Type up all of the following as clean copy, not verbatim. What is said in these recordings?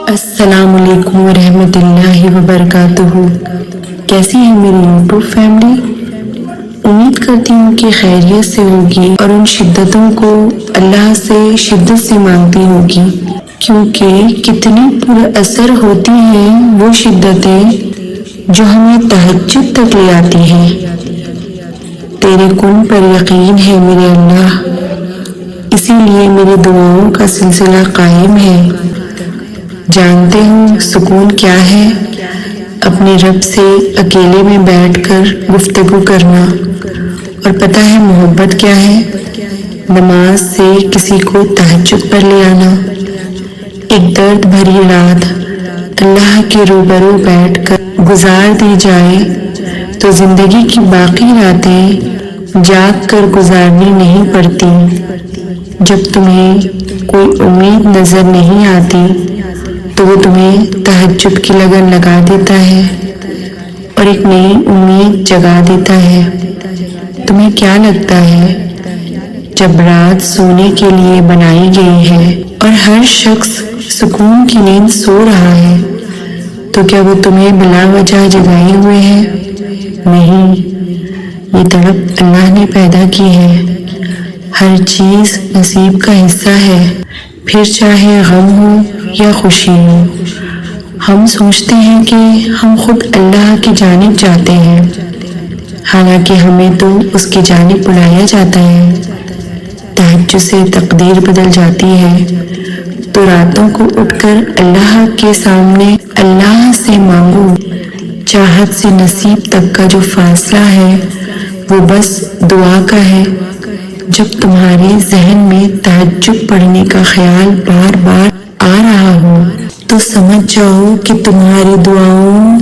السلام علیکم ورحمۃ اللہ وبرکاتہ۔ کیسی ہے میری یوٹیوب فیملی؟ امید کرتی ہوں کہ خیریت سے ہوگی اور ان شدتوں کو اللہ سے شدت سے مانگتی ہوگی، کیونکہ کتنی پر اثر ہوتی ہیں وہ شدتیں جو ہمیں تہجد تک لے آتی ہیں۔ تیرے کن پر یقین ہے میرے اللہ، اسی لیے میری دعاؤں کا سلسلہ قائم ہے۔ جانتے ہو سکون کیا ہے؟ اپنے رب سے اکیلے میں بیٹھ کر گفتگو کرنا۔ اور پتہ ہے محبت کیا ہے؟ نماز سے کسی کو تہجد پر لے آنا۔ ایک درد بھری رات اللہ کے روبرو بیٹھ کر گزار دی جائے تو زندگی کی باقی راتیں جاگ کر گزارنی نہیں پڑتی۔ جب تمہیں کوئی امید نظر نہیں آتی تو وہ تمہیں تہجد کی لگن لگا دیتا ہے اور ایک نئی امید جگا دیتا ہے۔ تمہیں کیا لگتا ہے جب رات سونے کے لیے بنائی گئی ہے اور ہر شخص سکون کی نیند سو رہا ہے تو کیا وہ تمہیں بلا وجہ جگائے ہوئے ہے؟ نہیں، یہ تڑپ اللہ نے پیدا کی ہے۔ ہر چیز نصیب کا حصہ ہے، پھر چاہے غم ہو یا خوشی ہو۔ ہم سوچتے ہیں کہ ہم خود اللہ کی جانب جاتے ہیں، حالانکہ ہمیں تو اس کی جانب بلایا جاتا ہے۔ تہجد سے تقدیر بدل جاتی ہے تو راتوں کو اٹھ کر اللہ کے سامنے اللہ سے مانگو۔ چاہت سے نصیب تک کا جو فاصلہ ہے وہ بس دعا کا ہے۔ جب تمہارے ذہن میں تہجد پڑھنے کا خیال بار بار آ رہا ہو تو سمجھ جاؤ کہ تمہاری دعاؤں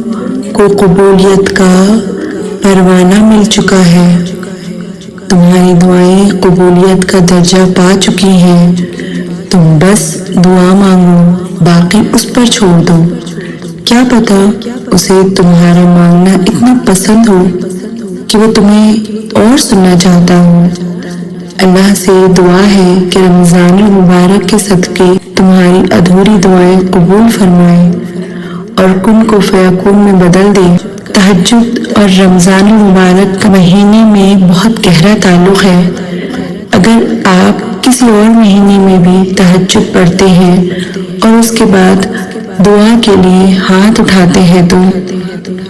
کو قبولیت کا پروانہ مل چکا ہے۔ تمہاری دعائیں قبولیت کا درجہ پا چکی ہیں۔ تم بس دعا مانگو، باقی اس پر چھوڑ دو۔ کیا پتا اسے تمہارا مانگنا اتنا پسند ہو کہ وہ تمہیں اور سننا چاہتا ہو۔ اللہ سے دعا ہے کہ رمضان المبارک کے صدقے تمہاری ادھوری دعائیں قبول فرمائے اور کن کو فیکون میں بدل دے۔ تہجد اور رمضان المبارک کے مہینے میں بہت گہرا تعلق ہے۔ اگر آپ کسی اور مہینے میں بھی تہجد پڑھتے ہیں اور اس کے بعد دعا کے لیے ہاتھ اٹھاتے ہیں تو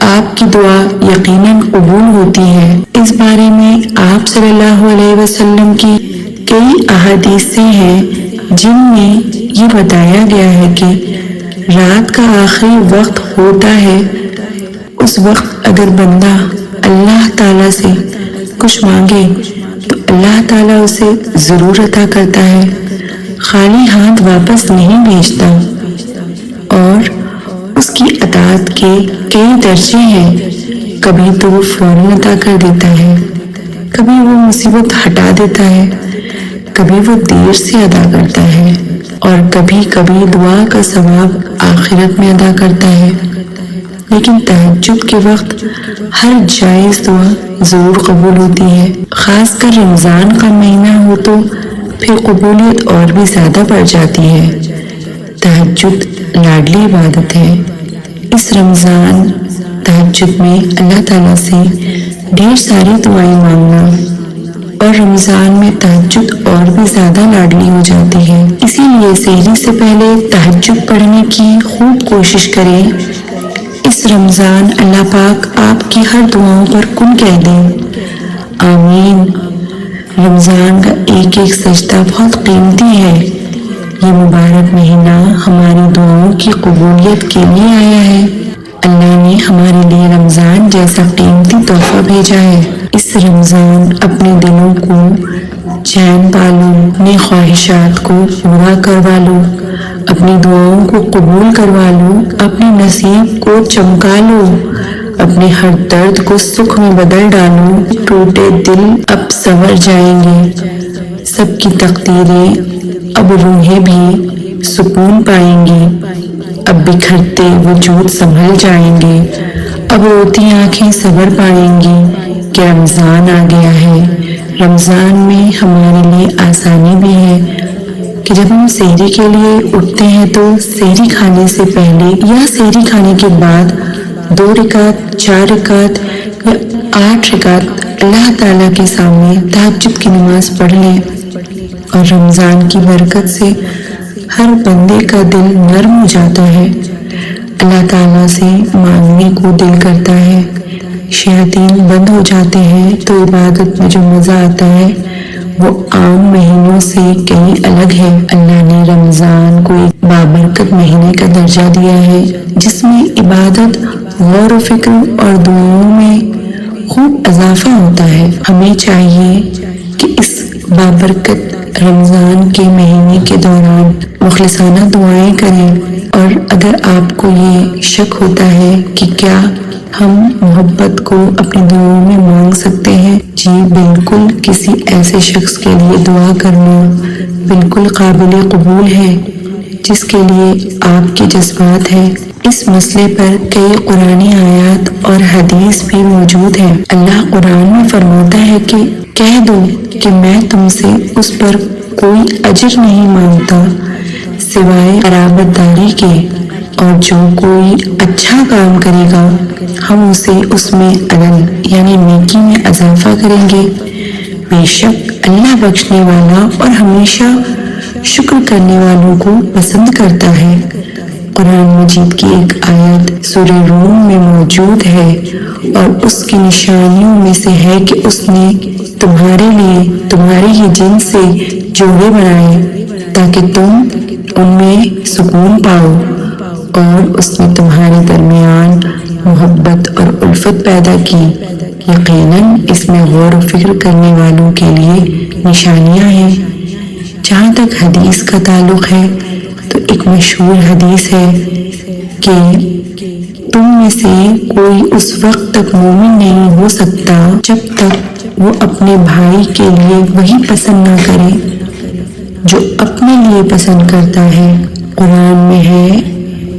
آپ کی دعا یقیناً قبول ہوتی ہے۔ اس بارے میں آپ صلی اللہ علیہ وسلم کی کئی احادیثیں ہیں جن میں یہ بتایا گیا ہے کہ رات کا آخری وقت ہوتا ہے، اس وقت اگر بندہ اللہ تعالیٰ سے کچھ مانگے تو اللہ تعالیٰ اسے ضرور عطا کرتا ہے، خالی ہاتھ واپس نہیں بھیجتا۔ اور اس کی عطاعت کے کئی درجے ہیں، کبھی تو وہ فوراً عطا کر دیتا ہے، کبھی وہ مصیبت ہٹا دیتا ہے، کبھی وہ دیر سے ادا کرتا ہے اور کبھی کبھی دعا کا ثواب آخرت میں ادا کرتا ہے۔ لیکن تہجد کے وقت ہر جائز دعا ضرور قبول ہوتی ہے۔ خاص کر رمضان کا مہینہ ہو تو پھر قبولیت اور بھی زیادہ بڑھ جاتی ہے۔ تہجد لاڈلی عبادت ہے۔ اس رمضان تہجد میں اللہ تعالیٰ سے ڈھیر ساری دعائیں مانگنا اور رمضان میں تہجد اور بھی زیادہ لاڈلی ہو جاتی ہے۔ اسی لیے سحری سے پہلے تہجد پڑھنے کی خوب کوشش کریں۔ اس رمضان اللہ پاک آپ کی ہر دعاؤں پر کن کہہ دیں، آمین۔ رمضان کا ایک ایک سجدہ بہت قیمتی ہے۔ یہ مبارک مہینہ ہماری دعاؤں کی قبولیت کے لیے آیا ہے۔ اللہ نے ہمارے لیے رمضان جیسا قیمتی تحفہ بھیجا ہے۔ اس رمضان اپنے دلوں کو چین پالو، اپنی خواہشات کو پورا کروا لو، اپنی دعاؤں کو قبول کروا لو، اپنے نصیب کو چمکا لو، اپنے ہر درد کو سکھ میں بدل ڈالو۔ ٹوٹے دل اب سنور جائیں گے، سب کی تقدیریں اب روحیں بھی سکون پائیں گی، اب بکھرتے وجود سنبھل جائیں گے، اب روتی آنکھیں صبر پائیں گی کہ رمضان آ گیا ہے، رمضان میں ہمارے لیے آسانی بھی ہے کہ جب ہم سحری کے لیے اٹھتے ہیں تو سحری کھانے سے پہلے یا سحری کھانے کے بعد 2 رکعت 4 رکعت یا 8 رکعت اللہ تعالیٰ کے سامنے تہجد کی نماز پڑھ لیں، اور رمضان کی برکت سے ہر بندے کا دل نرم ہو جاتا ہے، اللہ تعالیٰ سے مانگنے کو دل کرتا ہے، شیاطین بند ہو جاتے ہیں، تو عبادت میں جو مزہ آتا ہے وہ عام مہینوں سے کہیں الگ ہے۔ اللہ نے رمضان کو ایک بابرکت مہینے کا درجہ دیا ہے جس میں عبادت، غور و فکر اور دعاؤں میں خوب اضافہ ہوتا ہے۔ ہمیں چاہیے کہ اس بابرکت رمضان کے مہینے کے دوران مخلصانہ دعائیں کریں، اور اگر آپ کو یہ شک ہوتا ہے کہ کیا ہم محبت کو اپنی دعاؤں میں مانگ سکتے ہیں، جی بالکل، کسی ایسے شخص کے لیے دعا کرنا بالکل قابل قبول ہے جس کے لیے آپ کے جذبات ہیں۔ اس مسئلے پر کئی قرآنی آیات اور حدیث بھی موجود ہیں۔ اللہ قرآن میں فرماتا ہے کہ کہہ دو کہ میں تم سے اس پر کوئی اجر نہیں مانگتا سوائے قرابت داری کے، اور جو کوئی اچھا کام کرے گا ہم اسے اس میں عدل یعنی نیکی میں اضافہ کریں گے، بے شک اللہ بخشنے والا اور ہمیشہ شکر کرنے والوں کو پسند کرتا ہے۔ قرآن مجید کی ایک آیت سورہ روم میں موجود ہے، اور اس کی نشانیوں میں سے ہے کہ اس نے تمہارے لیے تمہارے ہی جن سے جوڑے بنائے تاکہ تم ان میں سکون پاؤ، اور اس نے تمہارے درمیان محبت اور الفت پیدا کی۔ یقیناً اس میں غور و فکر کرنے والوں کے لیے نشانیاں ہیں۔ جہاں تک حدیث کا تعلق ہے تو ایک مشہور حدیث ہے کہ تم میں سے کوئی اس وقت تک مومن نہیں ہو سکتا جب تک وہ اپنے بھائی کے لیے وہی پسند نہ کرے جو اپنے لیے پسند کرتا ہے۔ قرآن میں ہے،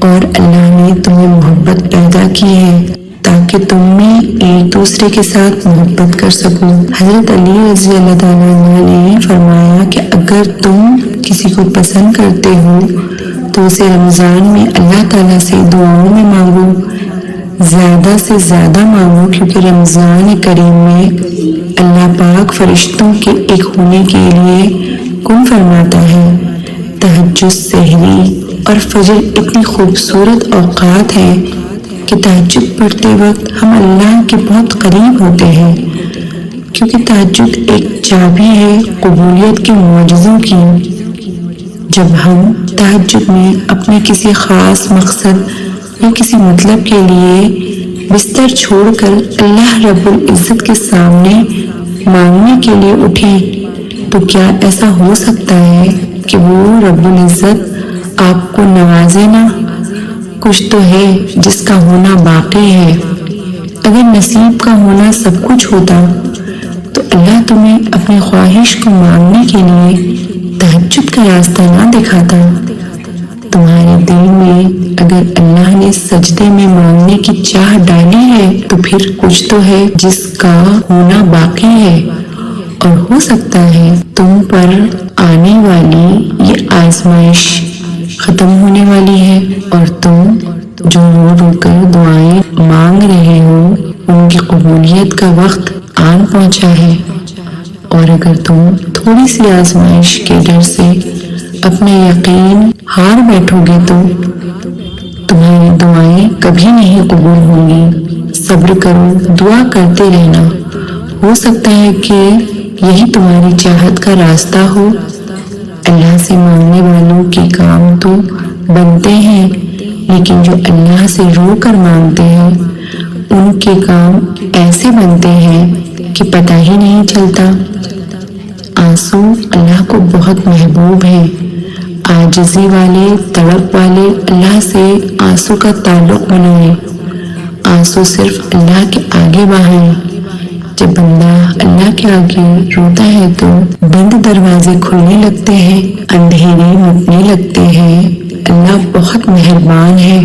اور اللہ نے تمہیں محبت پیدا کی ہے تاکہ تم میں ایک دوسرے کے ساتھ محبت کر سکو۔ حضرت علی رضی اللہ تعالیٰ عنہ نے فرمایا کہ اگر تم کسی کو پسند کرتے ہو تو اسے رمضان میں اللہ تعالیٰ سے دعاؤں میں مانگو، زیادہ سے زیادہ مانگو، کیونکہ رمضان کریم میں اللہ پاک فرشتوں کے ایک ہونے کے لیے کن فرماتا ہے۔ تہجد، سحری اور فجر اتنی خوبصورت اوقات ہیں کہ تہجد پڑھتے وقت ہم اللہ کے بہت قریب ہوتے ہیں، کیونکہ تہجد ایک چابی ہے قبولیت کے معجزوں کی۔ جب ہم تہجد میں اپنے کسی خاص مقصد یا کسی مطلب کے لیے بستر چھوڑ کر اللہ رب العزت کے سامنے مانگنے کے لیے اٹھیں تو کیا ایسا ہو سکتا ہے کہ وہ رب العزت آپ کو نوازے نہ؟ کچھ تو ہے جس کا ہونا باقی ہے۔ اگر نصیب کا ہونا سب کچھ ہوتا تو اللہ تمہیں اپنی خواہش کو مانگنے کے لیے تہجد کا راستہ نہ دکھاتا۔ تمہارے دل میں اگر اللہ نے سجدے میں مانگنے کی چاہ ڈالی ہے تو پھر کچھ تو ہے جس کا ہونا باقی ہے، اور ہو سکتا ہے تم پر آنے والی یہ آزمائش ختم ہونے والی ہے، اور تم جو رو رو کر دعائیں مانگ رہے ہو ان کی قبولیت کا وقت آن پہنچا ہے۔ اور اگر تم تھوڑی سی آزمائش کے ڈر سے اپنا یقین ہار بیٹھو گے تو تمہاری دعائیں کبھی نہیں قبول ہوں گی۔ صبر کرو، دعا کرتے رہنا، ہو سکتا ہے کہ یہی تمہاری چاہت کا راستہ ہو۔ اللہ سے مانگنے والوں کے کام تو بنتے ہیں، لیکن جو اللہ سے رو کر مانگتے ہیں ان کے کام ایسے بنتے ہیں کہ پتہ ہی نہیں چلتا۔ آنسو اللہ کو بہت محبوب ہیں۔ عاجزی والے، تڑپ والے اللہ سے آنسو کا تعلق بنائیں، آنسو صرف اللہ کے آگے بہائیں۔ جب بندہ اللہ کے آگے روتا ہے تو بند دروازے کھلنے لگتے ہیں، اندھیرے مٹنے لگتے ہیں۔ اللہ بہت مہربان ہے،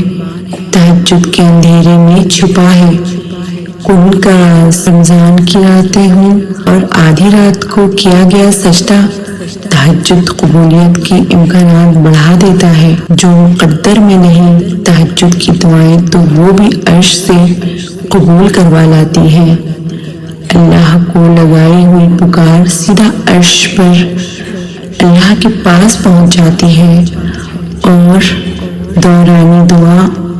تہجد کے اندھیرے میں چھپا ہے، قنوت کا راز رمضان کی راتیں ہوں اور آدھی رات کو کیا گیا سجدہ تہجد قبولیت کے امکانات بڑھا دیتا ہے۔ جو مقدر میں نہیں تہجد کی دعائیں تو وہ بھی عرش سے قبول کروا لاتی ہیں۔ اللہ کو لگائی ہوئی پکار سیدھا عرش پر اللہ کے پاس پہنچ جاتی ہے اور دورانی دعا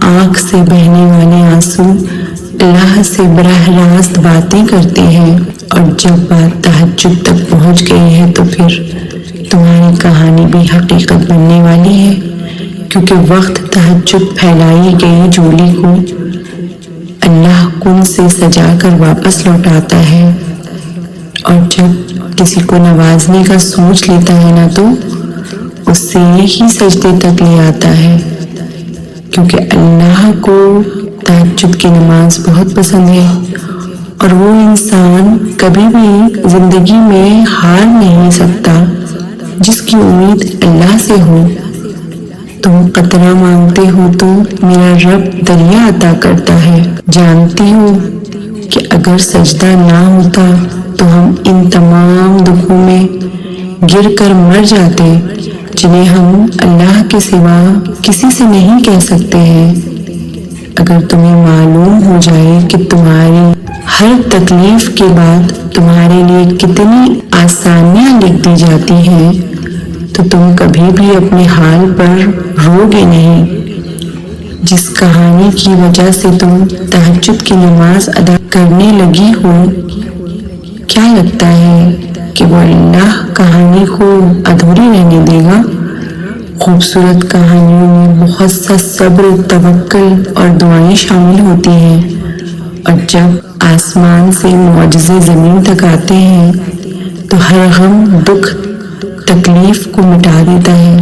آنکھ سے بہنے والے آنسو اللہ سے براہ راست باتیں کرتے ہیں، اور جب بات تہجد تک پہنچ گئی ہے تو پھر تمہاری کہانی بھی حقیقت بننے والی ہے، کیونکہ وقت تہجد پھیلائی گئی جولی کو اللہ کن سے سجا کر واپس لوٹاتا ہے، اور جب کسی کو نوازنے کا سوچ لیتا ہے نا تو اس سے یہی سجدے تک لے آتا ہے، کیونکہ اللہ کو تہجد کی نماز بہت پسند ہے، اور وہ انسان کبھی بھی زندگی میں ہار نہیں سکتا جس کی امید اللہ سے ہو۔ تم قطرہ مانگتے ہو تو میرا رب دریا عطا کرتا ہے۔ جانتی ہو کہ اگر سجدہ نہ ہوتا تو ہم ان تمام دکھوں میں گر کر مر جاتے جنہیں ہم اللہ کے سوا کسی سے نہیں کہہ سکتے ہیں۔ اگر تمہیں معلوم ہو جائے کہ تمہاری ہر تکلیف کے بعد تمہارے لیے کتنی آسانیاں لکھ دی جاتی ہیں تو تم کبھی بھی اپنے حال پر روگے نہیں۔ جس کہانی کی وجہ سے تم تہجد کی نماز ادا کرنے لگی ہو، کیا لگتا ہے کہ وہ اللہ کہانی کو ادھوری رہنے دے گا؟ خوبصورت کہانیوں میں بہت سا صبر، توکل اور دعائیں شامل ہوتی ہیں، اور جب آسمان سے معجزے زمین تک آتے ہیں تو ہر غم، دکھ، تکلیف کو مٹا دیتا ہے۔